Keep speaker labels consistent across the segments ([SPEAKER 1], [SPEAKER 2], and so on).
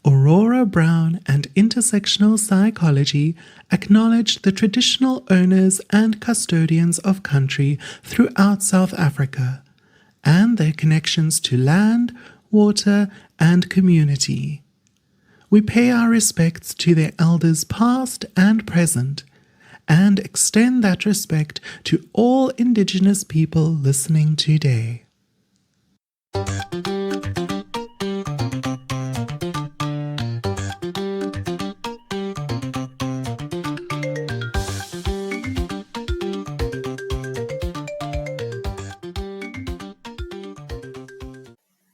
[SPEAKER 1] Aurora Brown and intersectional psychology acknowledge the traditional owners and custodians of country throughout South Africa and their connections to land, water, and community. We pay our respects to their elders past and present, and extend that respect to all Indigenous people listening today.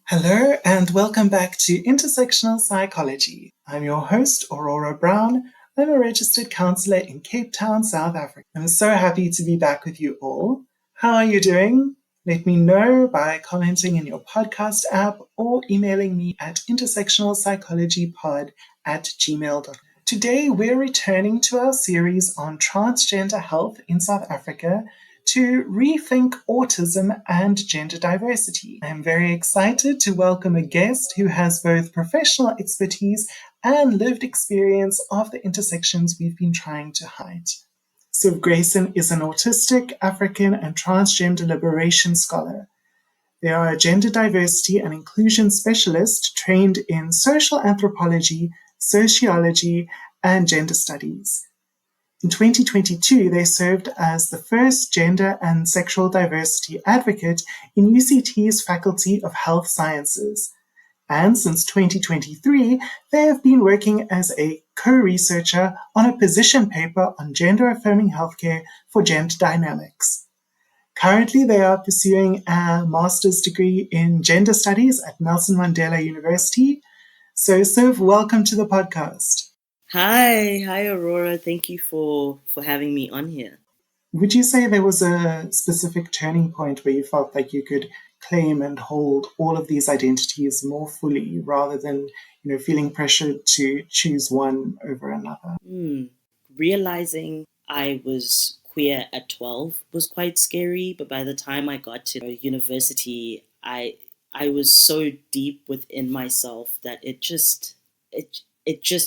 [SPEAKER 1] Hello and welcome back to Intersectional Psychology. I'm your host, Aurora Brown. I'm a registered counsellor in Cape Town, South Africa. I'm so happy to be back with you all. How are you doing? Let me know by commenting in your podcast app or emailing me at intersectionalpsychologypod@gmail.com. Today we're returning to our series on transgender health in South Africa to rethink autism and gender diversity. I'm very excited to welcome a guest who has both professional expertise and lived experience of the intersections we've been trying to hide. Siv Greyson is an autistic, African, and transgender liberation scholar. They are a gender diversity and inclusion specialist trained in social anthropology, sociology, and gender studies. In 2022, they served as the first gender and sexual diversity advocate in UCT's Faculty of Health Sciences. And since 2023, they have been working as a co-researcher on a position paper on gender-affirming healthcare for Gender DynamiX. Currently, they are pursuing a master's degree in gender studies at Nelson Mandela University. So, Siv, welcome to the podcast.
[SPEAKER 2] Hi Aurora. Thank you for having me on here.
[SPEAKER 1] Would you say there was a specific turning point where you felt like you could claim and hold all of these identities more fully rather than, feeling pressured to choose one over another?
[SPEAKER 2] Realizing I was queer at 12 was quite scary, but by the time I got to university, I was so deep within myself that it just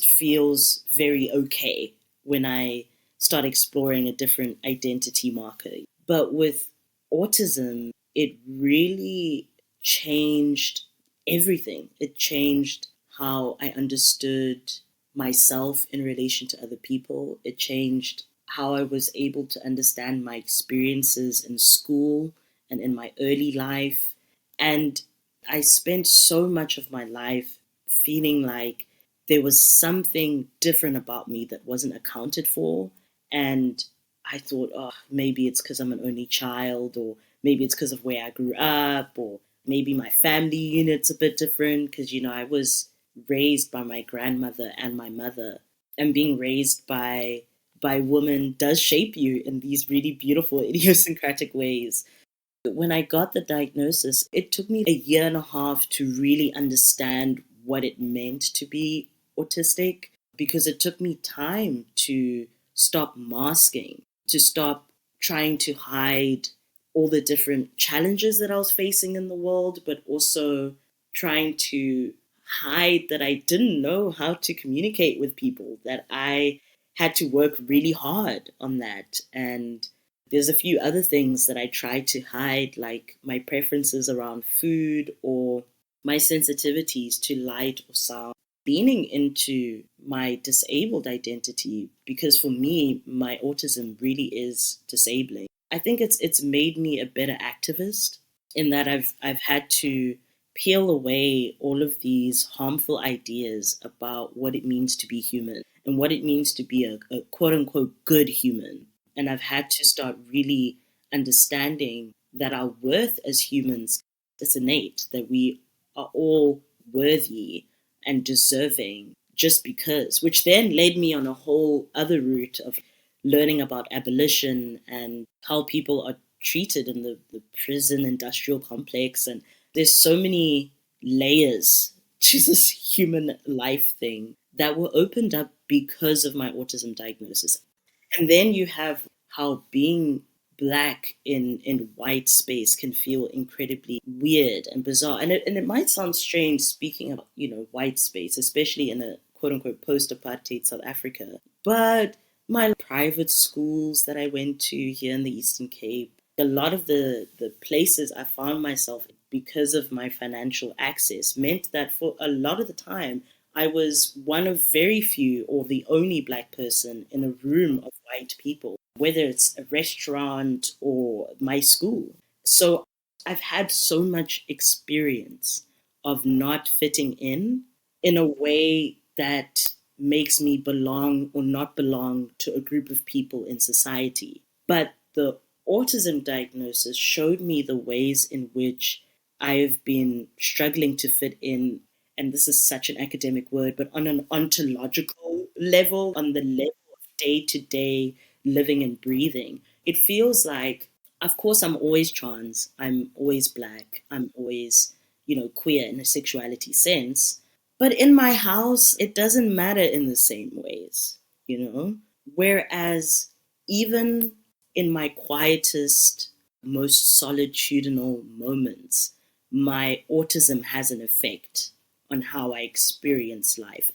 [SPEAKER 2] feels very okay when I start exploring a different identity marker. But with autism, it really changed everything. It changed how I understood myself in relation to other people. It changed how I was able to understand my experiences in school and in my early life. And I spent so much of my life feeling like there was something different about me that wasn't accounted for. And I thought, maybe it's because I'm an only child, or maybe it's because of where I grew up, or maybe my family unit's a bit different because, I was raised by my grandmother and my mother. And being raised by women does shape you in these really beautiful, idiosyncratic ways. But when I got the diagnosis, it took me 1.5 years to really understand what it meant to be autistic, because it took me time to stop masking, to stop trying to hide all the different challenges that I was facing in the world, but also trying to hide that I didn't know how to communicate with people, that I had to work really hard on that. And there's a few other things that I tried to hide, like my preferences around food or my sensitivities to light or sound, leaning into my disabled identity, because for me, my autism really is disabling. I think it's made me a better activist in that I've had to peel away all of these harmful ideas about what it means to be human and what it means to be a quote unquote good human. And I've had to start really understanding that our worth as humans is innate, that we are all worthy and deserving just because, which then led me on a whole other route of learning about abolition and how people are treated in the prison industrial complex. And there's so many layers to this human life thing that were opened up because of my autism diagnosis. And then you have how being Black in white space can feel incredibly weird and bizarre. And it might sound strange speaking about, white space, especially in a quote unquote post-apartheid South Africa. But my private schools that I went to here in the Eastern Cape, a lot of the places I found myself because of my financial access meant that for a lot of the time, I was one of very few or the only Black person in a room of white people, whether it's a restaurant or my school. So I've had so much experience of not fitting in a way that makes me belong or not belong to a group of people in society. But the autism diagnosis showed me the ways in which I have been struggling to fit in, and this is such an academic word, but on an ontological level, on the level of day to day living and breathing. It feels like, of course, I'm always trans, I'm always Black, I'm always, queer in a sexuality sense. But in my house, it doesn't matter in the same ways, you know? Whereas even in my quietest, most solitudinal moments, my autism has an effect on how I experience life.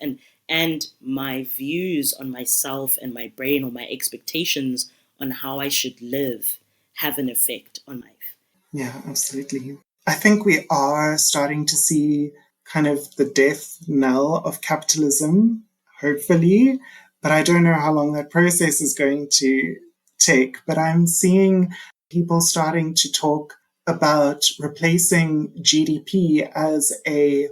[SPEAKER 2] And my views on myself and my brain or my expectations on how I should live have an effect on life.
[SPEAKER 1] Yeah, absolutely. I think we are starting to see kind of the death knell of capitalism, hopefully, but I don't know how long that process is going to take. But I'm seeing people starting to talk about replacing GDP as a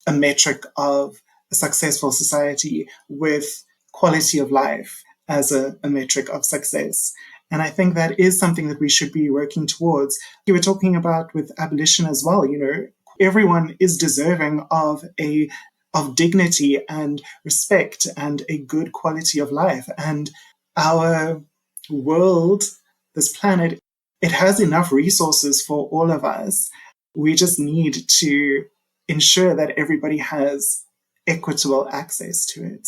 [SPEAKER 1] metric of a successful society with quality of life as a metric of success. And I think that is something that we should be working towards. You were talking about with abolition as well, everyone is deserving of dignity and respect and a good quality of life. And our world, this planet, it has enough resources for all of us. We just need to ensure that everybody has equitable access to it.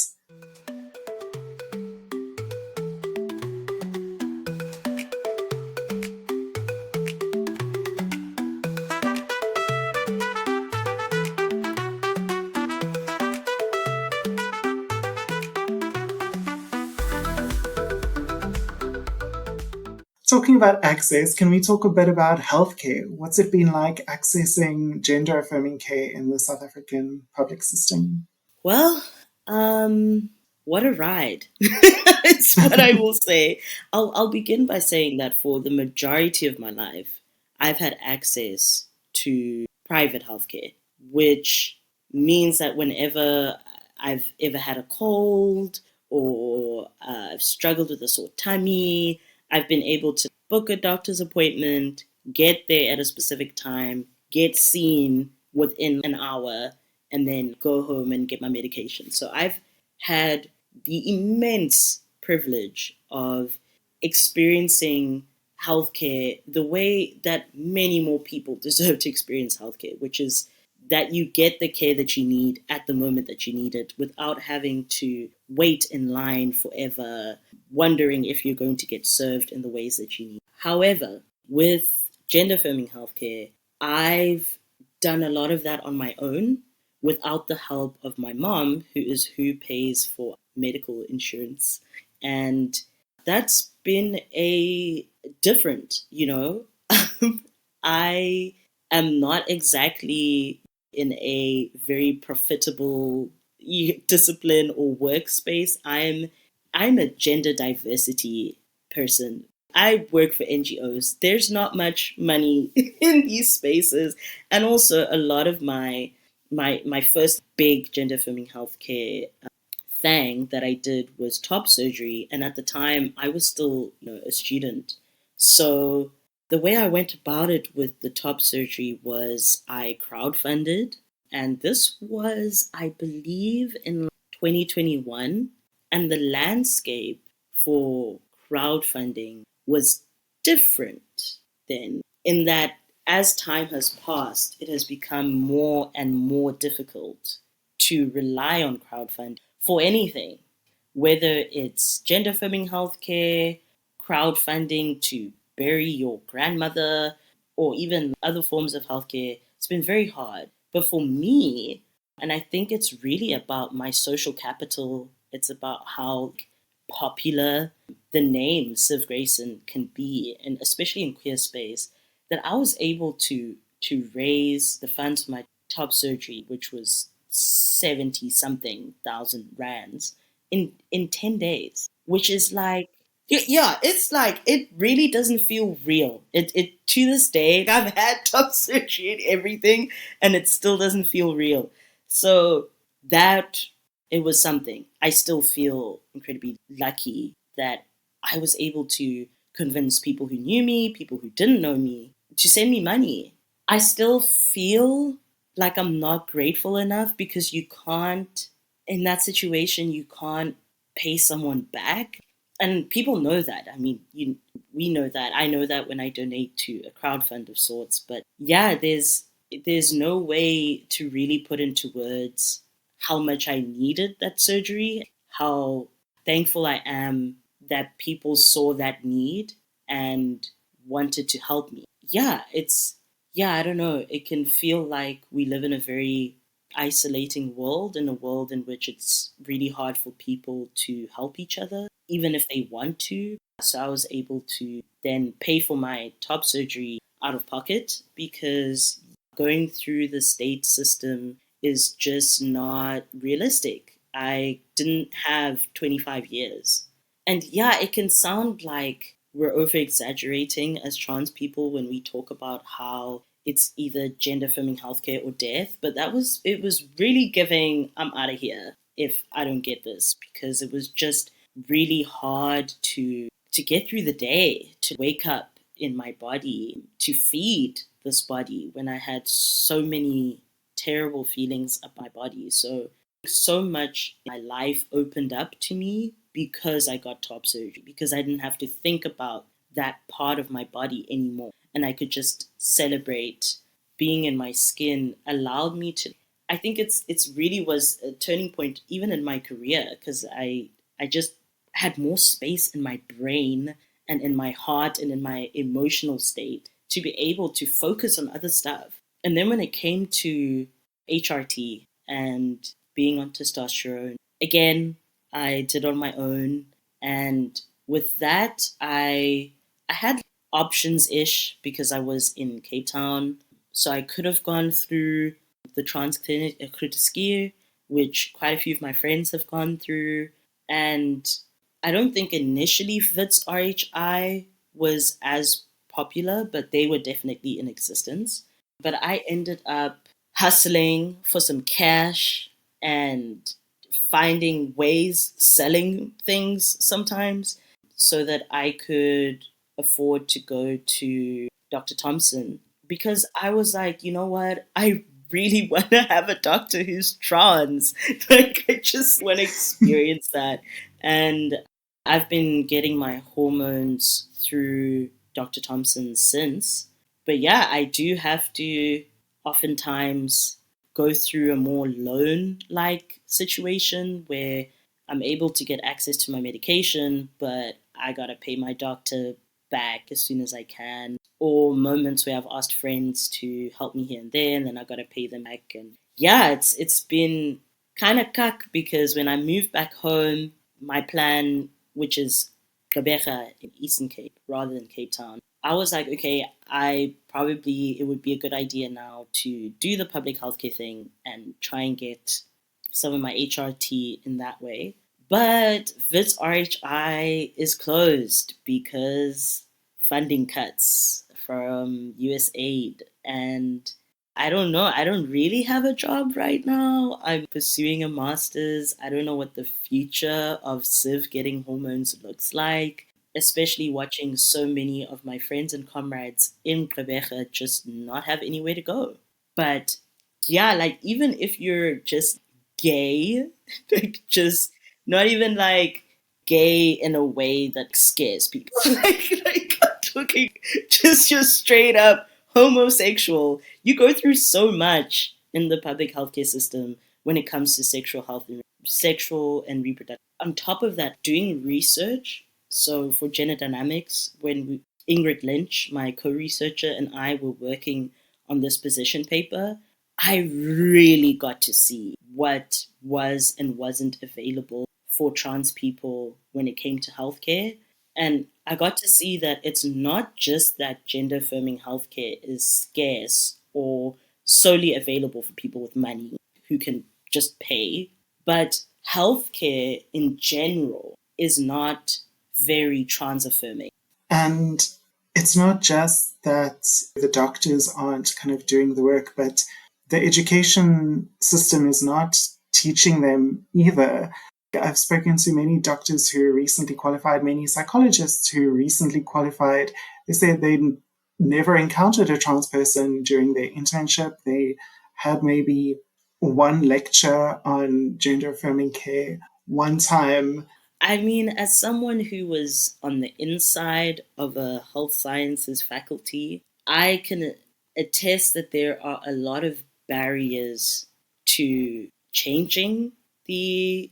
[SPEAKER 1] Talking about access, can we talk a bit about healthcare? What's it been like accessing gender affirming care in the South African public system?
[SPEAKER 2] Well, what a ride. It's what I will say. I'll begin by saying that for the majority of my life, I've had access to private healthcare, which means that whenever I've ever had a cold or I've struggled with a sore tummy, I've been able to book a doctor's appointment, get there at a specific time, get seen within an hour, and then go home and get my medication. So I've had the immense privilege of experiencing healthcare the way that many more people deserve to experience healthcare, which is that you get the care that you need at the moment that you need it without having to wait in line forever, wondering if you're going to get served in the ways that you need. However, with gender affirming healthcare, I've done a lot of that on my own without the help of my mom, who pays for medical insurance. And that's been a different, I am not exactly in a very profitable discipline or workspace. I'm a gender diversity person. I work for NGOs. There's not much money in these spaces, and also a lot of my first big gender affirming healthcare thing that I did was top surgery, and at the time I was still a student. So the way I went about it with the top surgery was I crowdfunded, and this was, I believe, in 2021, and the landscape for crowdfunding was different then, in that as time has passed, it has become more and more difficult to rely on crowdfunding for anything, whether it's gender affirming healthcare, crowdfunding to bury your grandmother or even other forms of healthcare. It's been very hard. But for me, and I think it's really about my social capital, it's about how popular the name Siv Greyson can be, and especially in queer space, that I was able to raise the funds for my top surgery, which was 70 something thousand rands in 10 days, which is like, yeah, it's like, it really doesn't feel real. It to this day, I've had top surgery and everything, and it still doesn't feel real. So that, it was something. I still feel incredibly lucky that I was able to convince people who knew me, people who didn't know me, to send me money. I still feel like I'm not grateful enough, because you can't, in that situation, you can't pay someone back. And people know that. I mean, we know that. I know that when I donate to a crowdfund of sorts. But yeah, there's no way to really put into words how much I needed that surgery, how thankful I am that people saw that need and wanted to help me. Yeah, yeah, I don't know. It can feel like we live in a very isolating world, in a world in which it's really hard for people to help each other, even if they want to. So I was able to then pay for my top surgery out of pocket, because going through the state system is just not realistic. I didn't have 25 years. And yeah, it can sound like we're over exaggerating as trans people when we talk about how it's either gender affirming healthcare or death, but it was really giving, I'm out of here if I don't get this, because it was just really hard to get through the day, to wake up in my body, to feed this body when I had so many terrible feelings of my body. So much in my life opened up to me because I got top surgery, because I didn't have to think about that part of my body anymore. And I could just celebrate being in my skin, allowed me to. I think it's really was a turning point even in my career, because I just had more space in my brain and in my heart and in my emotional state to be able to focus on other stuff. And then when it came to HRT and being on testosterone, again, I did on my own. And with that, I had options ish, because I was in Cape Town. So I could have gone through the trans clinic, which quite a few of my friends have gone through. And I don't think initially Fitz RHI was as popular, but they were definitely in existence. But I ended up hustling for some cash and finding ways, selling things sometimes, so that I could afford to go to Dr. Thompson, because I was like, you know what? I really want to have a doctor who's trans. Like, I just want to experience that. And I've been getting my hormones through Dr. Thompson since. But yeah, I do have to oftentimes go through a more loan like situation where I'm able to get access to my medication, but I gotta pay my doctor back as soon as I can. Or moments where I've asked friends to help me here and there, and then I gotta pay them back. And yeah, it's been kind of cuck, because when I moved back home, my plan, which is Gqeberha in Eastern Cape rather than Cape Town, I was like, okay, it would be a good idea now to do the public healthcare thing and try and get some of my HRT in that way. But Wits RHI is closed because funding cuts from USAID. And I don't know, I don't really have a job right now. I'm pursuing a master's. I don't know what the future of Civ getting hormones looks like, especially watching so many of my friends and comrades in Gqeberha just not have anywhere to go. But yeah, like, even if you're just gay, like, just not even like gay in a way that scares people. like I'm talking just your straight up homosexual. You go through so much in the public healthcare system when it comes to sexual health and sexual and reproductive. On top of that, doing research. So for Gender DynamiX, Ingrid Lynch, my co-researcher, and I were working on this position paper, I really got to see what was and wasn't available for trans people when it came to healthcare. And I got to see that it's not just that gender affirming healthcare is scarce or solely available for people with money who can just pay, but healthcare in general is not very trans affirming.
[SPEAKER 1] And it's not just that the doctors aren't kind of doing the work, but the education system is not teaching them either. I've spoken to many doctors who recently qualified, many psychologists who recently qualified. They said they never encountered a trans person during their internship. They had maybe one lecture on gender affirming care one time.
[SPEAKER 2] I mean, as someone who was on the inside of a health sciences faculty, I can attest that there are a lot of barriers to changing the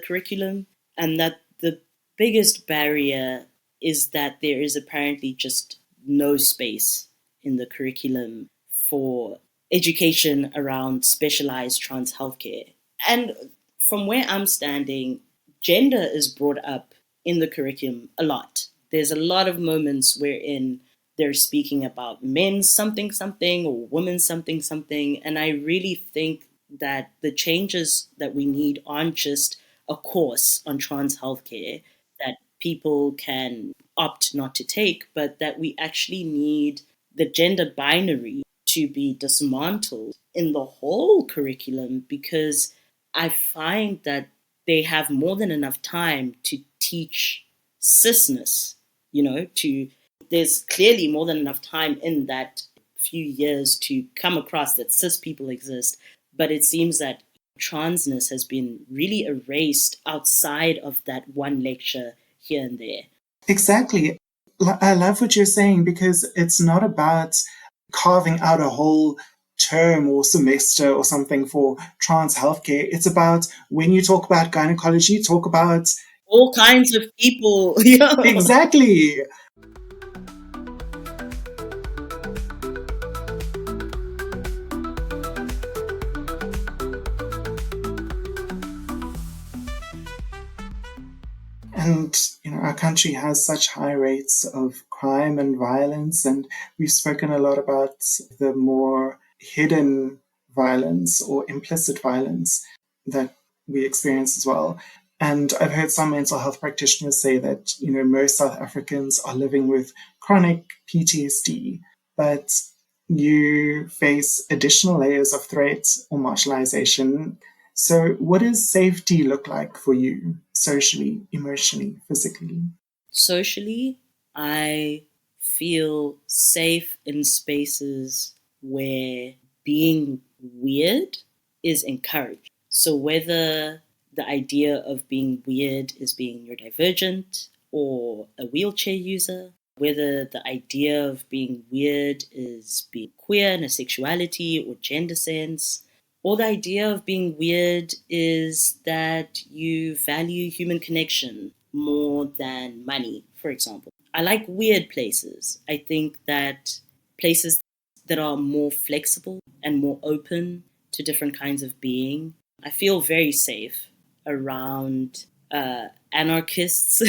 [SPEAKER 2] curriculum, and that the biggest barrier is that there is apparently just no space in the curriculum for education around specialized trans healthcare. And from where I'm standing, gender is brought up in the curriculum a lot. There's a lot of moments wherein they're speaking about men something something or women something something. And I really think that the changes that we need aren't just a course on trans healthcare that people can opt not to take, but that we actually need the gender binary to be dismantled in the whole curriculum, because I find that they have more than enough time to teach cisness, to there's clearly more than enough time in that few years to come across that cis people exist, but it seems that transness has been really erased outside of that one lecture here and there.
[SPEAKER 1] Exactly. I love what you're saying, because it's not about carving out a whole term or semester or something for trans healthcare. It's about, when you talk about gynecology, talk about
[SPEAKER 2] all kinds of people. Yeah.
[SPEAKER 1] Exactly. And our country has such high rates of crime and violence, and we've spoken a lot about the more hidden violence or implicit violence that we experience as well. And I've heard some mental health practitioners say that most South Africans are living with chronic PTSD, but you face additional layers of threat or marginalization. So what does safety look like for you, socially, emotionally, physically?
[SPEAKER 2] Socially, I feel safe in spaces where being weird is encouraged. So whether the idea of being weird is being neurodivergent or a wheelchair user, whether the idea of being weird is being queer in a sexuality or gender sense, or the idea of being weird is that you value human connection more than money, for example. I like weird places. I think that places that are more flexible and more open to different kinds of being. I feel very safe around anarchists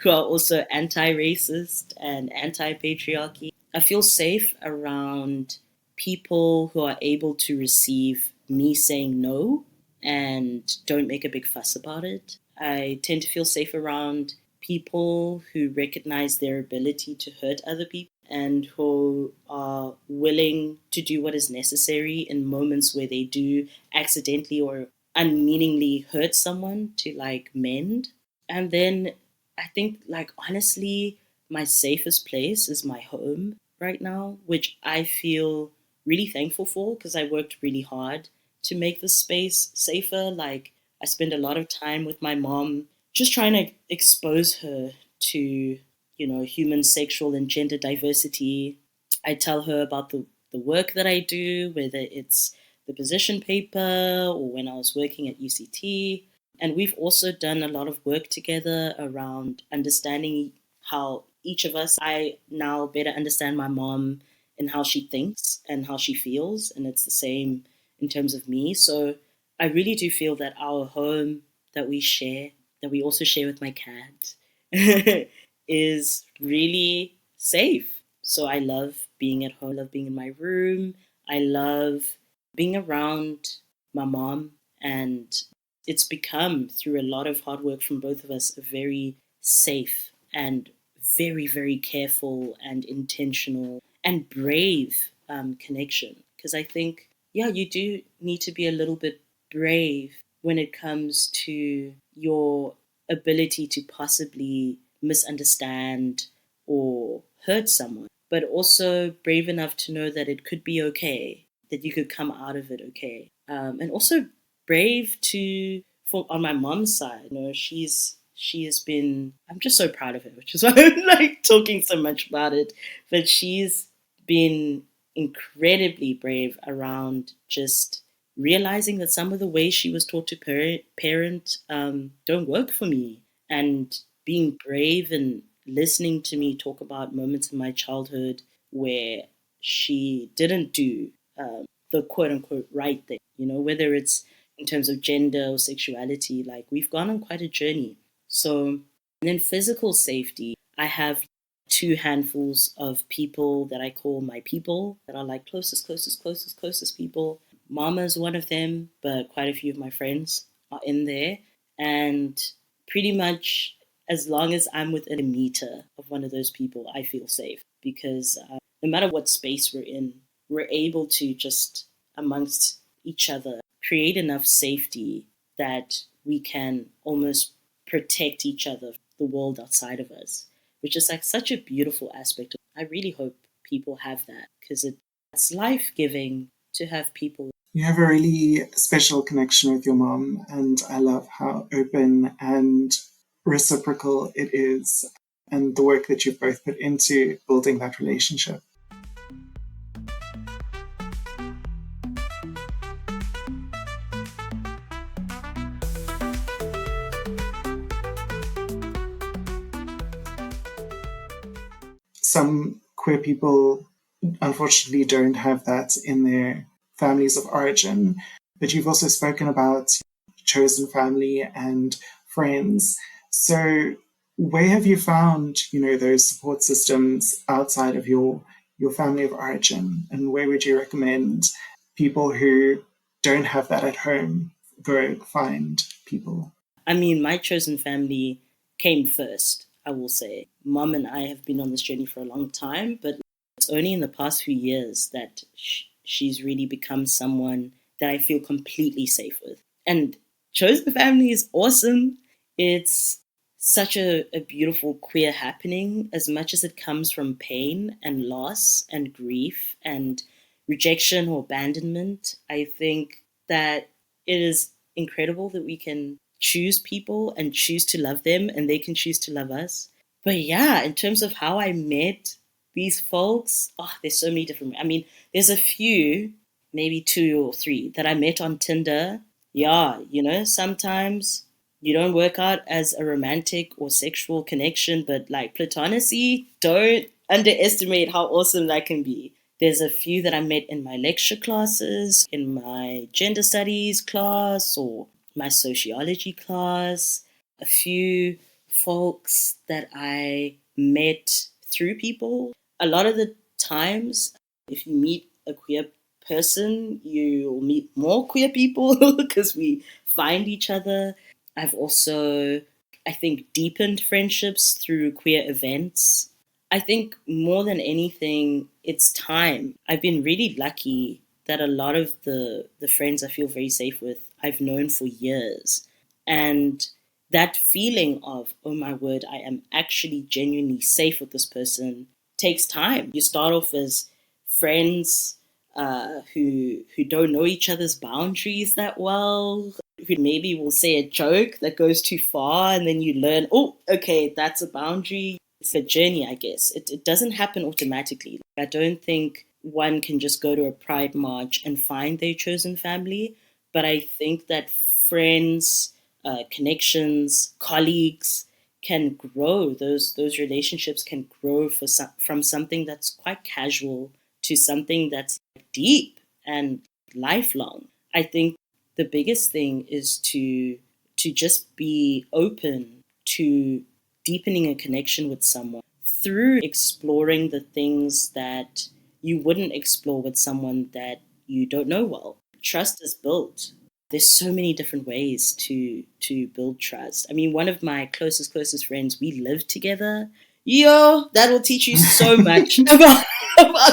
[SPEAKER 2] who are also anti-racist and anti-patriarchy. I feel safe around people who are able to receive me saying no and don't make a big fuss about it. I tend to feel safe around people who recognize their ability to hurt other people and who are willing to do what is necessary in moments where they do accidentally or unmeaningly hurt someone to mend. And then I think honestly, my safest place is my home right now, which I feel really thankful for because I worked really hard to make the space safer. I spend a lot of time with my mom just trying to expose her to, human sexual and gender diversity. I tell her about the work that I do, whether it's the position paper or when I was working at UCT. And we've also done a lot of work together around understanding how each of us, I now better understand my mom and how she thinks and how she feels. And it's the same in terms of me. So I really do feel that our home that we share, that we also share with my cat, is really safe. So I love being at home, I love being in my room, I love being around my mom. And it's become, through a lot of hard work from both of us, a very safe and very, very careful and intentional and brave connection. Because I think, yeah, you do need to be a little bit brave when it comes to your ability to possibly misunderstand or hurt someone, but also brave enough to know that it could be okay, that you could come out of it okay. And also brave to, for on my mom's side, she has been, I'm just so proud of her, which is why I'm like talking so much about it. But she's been incredibly brave around just realizing that some of the ways she was taught to parent don't work for me, and being brave and listening to me talk about moments in my childhood where she didn't do the quote unquote right thing, whether it's in terms of gender or sexuality. Like, we've gone on quite a journey. So, and then physical safety, I have two handfuls of people that I call my people, that are like closest people. Mama's one of them, but quite a few of my friends are in there. And pretty much as long as I'm within a meter of one of those people, I feel safe, because no matter what space we're in, we're able to just, amongst each other, create enough safety that we can almost protect each other, the world outside of us, which is like such a beautiful aspect. I really hope people have that, because it's life giving to have people.
[SPEAKER 1] You have a really special connection with your mom, and I love how open and reciprocal it is, and the work that you've both put into building that relationship. Some queer people unfortunately don't have that in their families of origin, but you've also spoken about chosen family and friends. So where have you found, those support systems outside of your family of origin, and where would you recommend people who don't have that at home go find people?
[SPEAKER 2] I mean, my chosen family came first, I will say. Mom and I have been on this journey for a long time, but it's only in the past few years that she's really become someone that I feel completely safe with. And chosen family is awesome. It's such a beautiful queer happening, as much as it comes from pain and loss and grief and rejection or abandonment. I think that it is incredible that we can choose people and choose to love them, and they can choose to love us. But yeah, in terms of how I met these folks, oh, there's so many different. I mean, there's a few, maybe two or three, that I met on Tinder. Yeah, sometimes you don't work out as a romantic or sexual connection, but like platonically, don't underestimate how awesome that can be. There's a few that I met in my lecture classes, in my gender studies class, or my sociology class. A few folks that I met through people. A lot of the times, if you meet a queer person, you'll meet more queer people because we find each other. I've also, I think, deepened friendships through queer events. I think more than anything, it's time. I've been really lucky that a lot of the friends I feel very safe with, I've known for years. And that feeling of, oh my word, I am actually genuinely safe with this person, takes time. You start off as friends who don't know each other's boundaries that well, who maybe will say a joke that goes too far, and then you learn, oh, okay, that's a boundary. It's a journey, I guess. It doesn't happen automatically. I don't think one can just go to a pride march and find their chosen family, but I think that friends, connections, colleagues can grow. Those relationships can grow from something that's quite casual to something that's deep and lifelong. I think the biggest thing is to just be open to deepening a connection with someone through exploring the things that you wouldn't explore with someone that you don't know well. Trust is built. There's so many different ways to build trust. I mean, one of my closest friends, we live together. Yo, that will teach you so much about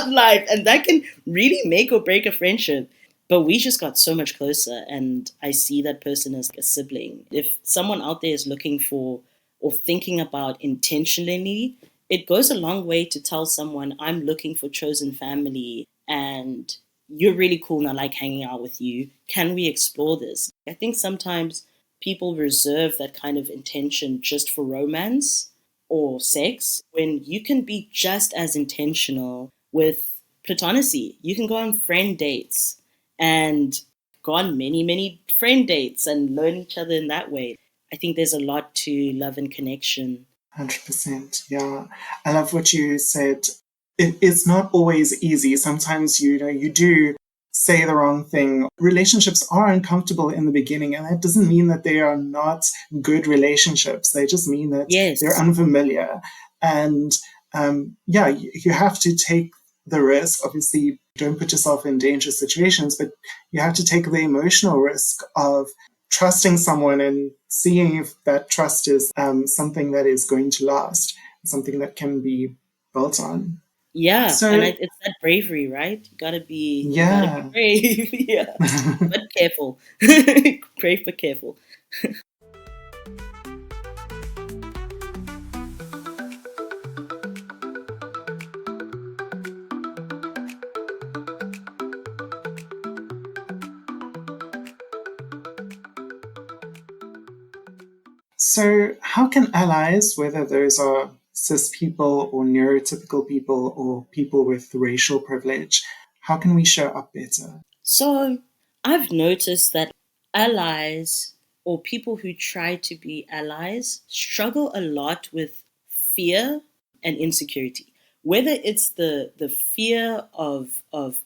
[SPEAKER 2] life, and that can really make or break a friendship. But we just got so much closer, and I see that person as a sibling. If someone out there is looking for or thinking about intentionally, it goes a long way to tell someone, I'm looking for chosen family and you're really cool and I like hanging out with you. Can we explore this? I think sometimes people reserve that kind of intention just for romance or sex when you can be just as intentional with platonicity. You can go on friend dates and go on many friend dates and learn each other in that way. I think there's a lot to love and connection.
[SPEAKER 1] 100%. Yeah. I love what you said. It's not always easy. Sometimes, you do say the wrong thing. Relationships are uncomfortable in the beginning, and that doesn't mean that they are not good relationships. They just mean that
[SPEAKER 2] Yes.
[SPEAKER 1] they're unfamiliar. And you have to take the risk. Obviously, don't put yourself in dangerous situations, but you have to take the emotional risk of trusting someone and seeing if that trust is something that is going to last, something that can be built on.
[SPEAKER 2] Yeah,
[SPEAKER 1] So,
[SPEAKER 2] and it's that bravery, right? You gotta be
[SPEAKER 1] yeah.
[SPEAKER 2] brave. Yeah, but careful. Brave but careful.
[SPEAKER 1] So, how can allies, whether those are cis people or neurotypical people or people with racial privilege, how can we show up better?
[SPEAKER 2] So I've noticed that allies or people who try to be allies struggle a lot with fear and insecurity. Whether it's the fear of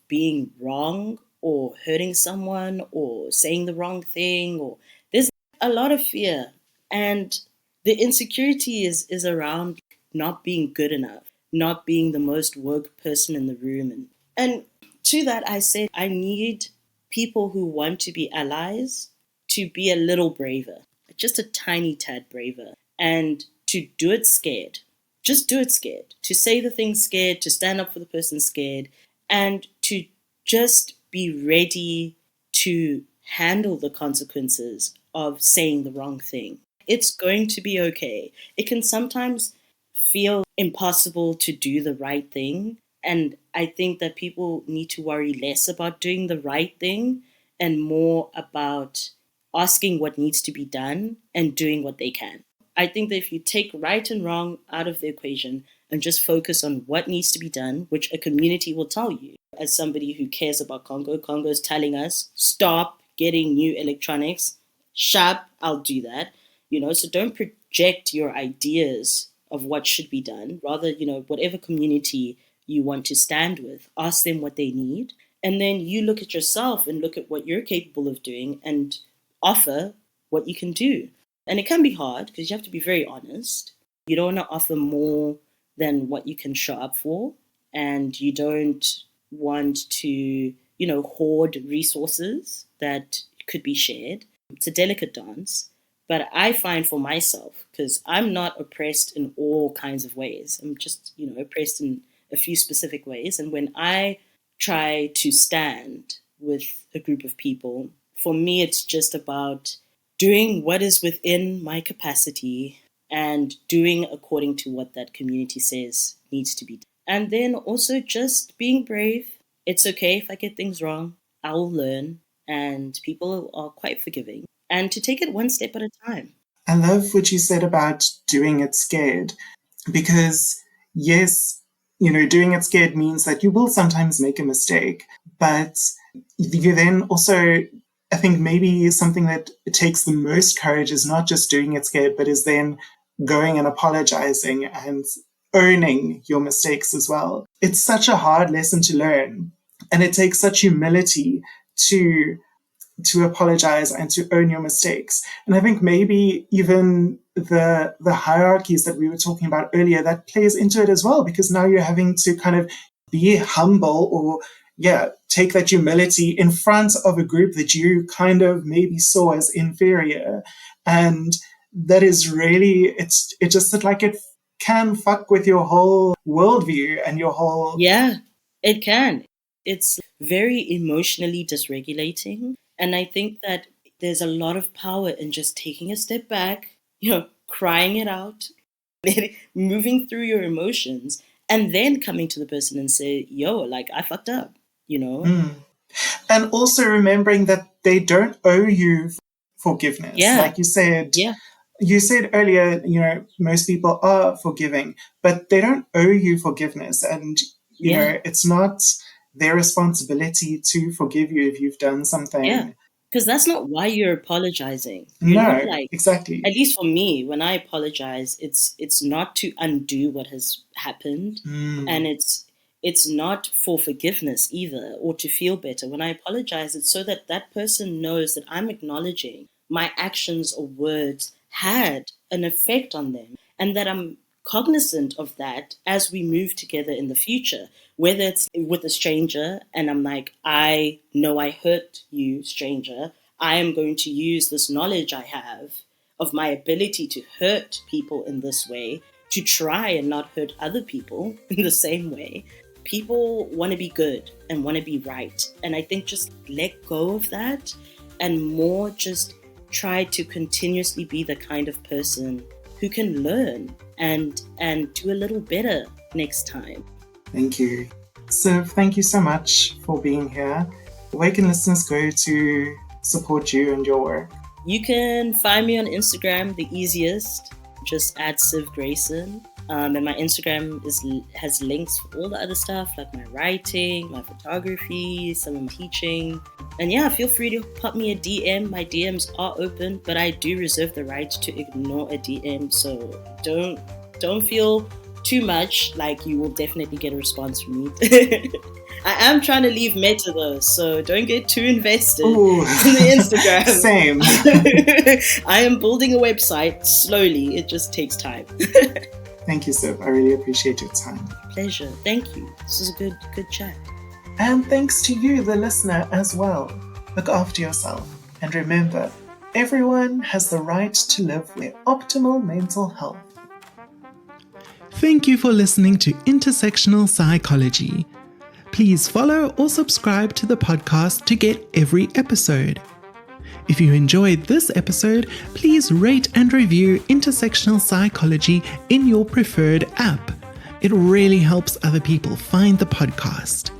[SPEAKER 2] being wrong or hurting someone or saying the wrong thing, or there's a lot of fear. And the insecurity is around not being good enough, not being the most woke person in the room. And to that, I said, I need people who want to be allies to be a little braver, just a tiny tad braver, and to do it scared. Just do it scared. To say the thing scared, to stand up for the person scared, and to just be ready to handle the consequences of saying the wrong thing. It's going to be okay. It can sometimes feel impossible to do the right thing. And I think that people need to worry less about doing the right thing and more about asking what needs to be done and doing what they can. I think that if you take right and wrong out of the equation and just focus on what needs to be done, which a community will tell you. As somebody who cares about Congo is telling us, stop getting new electronics. Sharp, I'll do that. So don't project your ideas of what should be done. Rather, whatever community you want to stand with, ask them what they need. And then you look at yourself and look at what you're capable of doing and offer what you can do. And it can be hard because you have to be very honest. You don't want to offer more than what you can show up for. And you don't want to, hoard resources that could be shared. It's a delicate dance. But I find for myself, because I'm not oppressed in all kinds of ways, I'm just, oppressed in a few specific ways. And when I try to stand with a group of people, for me, it's just about doing what is within my capacity and doing according to what that community says needs to be done. And then also just being brave. It's okay if I get things wrong. I will learn. And people are quite forgiving. And to take it one step at a time.
[SPEAKER 1] I love what you said about doing it scared, because yes, doing it scared means that you will sometimes make a mistake, but you then also, I think maybe something that takes the most courage is not just doing it scared, but is then going and apologizing and owning your mistakes as well. It's such a hard lesson to learn, and it takes such humility to apologize and to own your mistakes. And I think maybe even the hierarchies that we were talking about earlier, that plays into it as well, because now you're having to kind of be humble or take that humility in front of a group that you kind of maybe saw as inferior. And that is really, it's just that, like, it can fuck with your whole worldview and your whole...
[SPEAKER 2] Yeah, it can. It's very emotionally dysregulating. And I think that there's a lot of power in just taking a step back, crying it out, moving through your emotions, and then coming to the person and say, yo, like, I fucked up,
[SPEAKER 1] And also remembering that they don't owe you forgiveness.
[SPEAKER 2] Yeah.
[SPEAKER 1] Like you said,
[SPEAKER 2] Yeah.
[SPEAKER 1] You said earlier, most people are forgiving, but they don't owe you forgiveness. And, you know, it's not their responsibility to forgive you if you've done something.
[SPEAKER 2] Yeah, because that's not why you're apologizing.
[SPEAKER 1] Exactly.
[SPEAKER 2] At least for me, when I apologize, it's not to undo what has happened, and it's not for forgiveness either, or to feel better. When I apologize, it's so that that person knows that I'm acknowledging my actions or words had an effect on them, and that I'm cognizant of that as we move together in the future, whether it's with a stranger and I'm like, I know I hurt you, stranger. I am going to use this knowledge I have of my ability to hurt people in this way to try and not hurt other people in the same way. People want to be good and want to be right. And I think just let go of that and more just try to continuously be the kind of person who can learn and do a little better next time.
[SPEAKER 1] Thank you. So thank you so much for being here. Where can listeners go to support you and your work?
[SPEAKER 2] You can find me on Instagram, the easiest, just at siv greyson. And my Instagram has links for all the other stuff, like my writing, my photography, some of my teaching. And feel free to pop me a DM. My DMs are open, but I do reserve the right to ignore a DM. So don't feel too much like you will definitely get a response from me. I am trying to leave Meta though, so don't get too invested in the Instagram.
[SPEAKER 1] Same.
[SPEAKER 2] I am building a website slowly. It just takes time.
[SPEAKER 1] Thank you, Siv. I really appreciate your time.
[SPEAKER 2] Pleasure. Thank you. This is a good chat.
[SPEAKER 1] And thanks to you, the listener, as well. Look after yourself. And remember, everyone has the right to live with optimal mental health. Thank you for listening to Intersectional Psychology. Please follow or subscribe to the podcast to get every episode. If you enjoyed this episode, please rate and review Intersectional Psychology in your preferred app. It really helps other people find the podcast.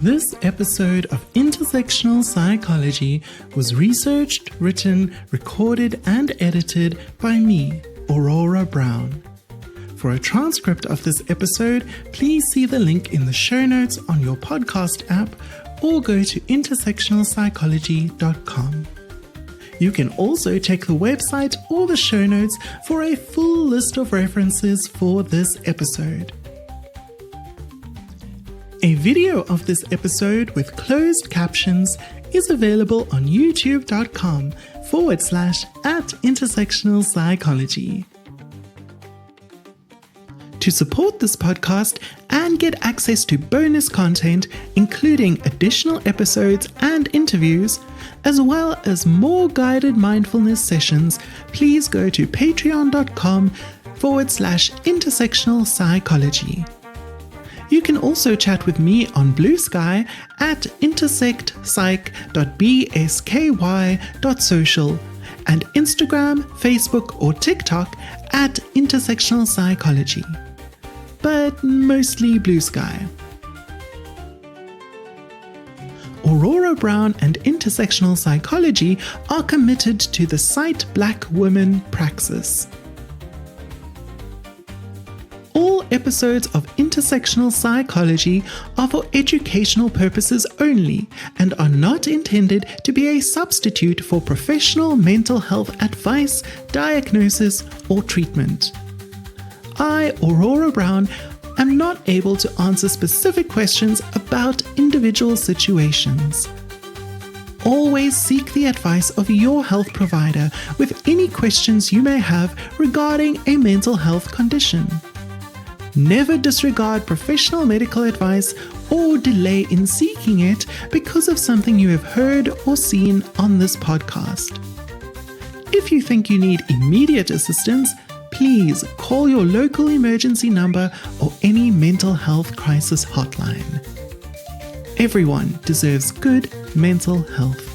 [SPEAKER 1] This episode of Intersectional Psychology was researched, written, recorded, and edited by me, Aurora Brown. For a transcript of this episode, please see the link in the show notes on your podcast app or go to intersectionalpsychology.com. You can also check the website or the show notes for a full list of references for this episode. A video of this episode with closed captions is available on youtube.com/@intersectionalpsychology. To support this podcast and get access to bonus content, including additional episodes and interviews, as well as more guided mindfulness sessions, please go to patreon.com/intersectionalpsychology. You can also chat with me on Blue Sky at intersectpsy.bsky.social and Instagram, Facebook, or TikTok at Intersectional Psychology. But mostly Blue Sky. Aurora Brown and Intersectional Psychology are committed to the Sight Black Women Praxis. All episodes of Intersectional Psychology are for educational purposes only and are not intended to be a substitute for professional mental health advice, diagnosis, or treatment. I, Aurora Brown, am not able to answer specific questions about individual situations. Always seek the advice of your health provider with any questions you may have regarding a mental health condition. Never disregard professional medical advice or delay in seeking it because of something you have heard or seen on this podcast. If you think you need immediate assistance, please call your local emergency number or any mental health crisis hotline. Everyone deserves good mental health.